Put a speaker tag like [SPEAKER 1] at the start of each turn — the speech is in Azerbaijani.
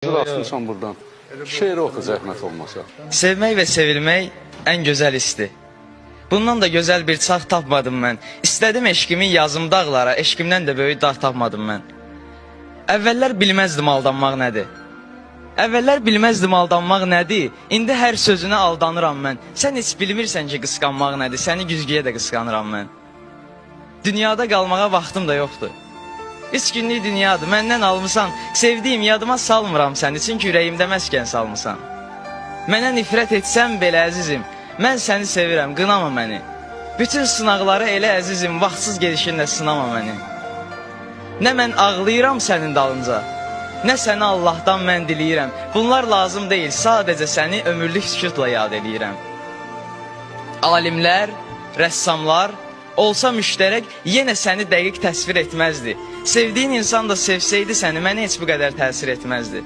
[SPEAKER 1] Asmışam buradan. Şeir oxu zəhmət olmasa.
[SPEAKER 2] Sevmək və sevilmək ən gözəl histir. Bundan da gözəl bir çağ tapmadım mən. İstədim eşqimi yazım dağlara, eşqimdən də böyük dağ tapmadım mən. Əvvəllər bilməzdim aldanmaq nədir. Əvvəllər bilməzdim aldanmaq nədir. İndi hər sözünə aldanıram mən. Sən heç bilmirsən ki, qısqanmaq nədir. Səni güzgüyə də qısqanıram mən. Dünyada qalmağa vaxtım da yoxdur. 3 günlük dünyadır, məndən almısan. Sevdiyim yadıma salmıram səni, çünki ürəyimdə məskən salmısan. Mənə nifrət etsən belə əzizim, mən səni sevirəm, qınama məni. Bütün sınaqları elə əzizim, vaxtsız gedişinlə sınama məni. Nə mən ağlayıram sənin dalınca, nə səni Allahdan mən diləyirəm. Bunlar lazım deyil, sadəcə səni ömürlük sükutla yad eləyirəm. Alimlər, rəssamlar olsa müştərək, yenə səni dəqiq təsvir etməzdi. Sevdiyin insan da sevsəydi səni, mənə heç bu qədər təsir etməzdi.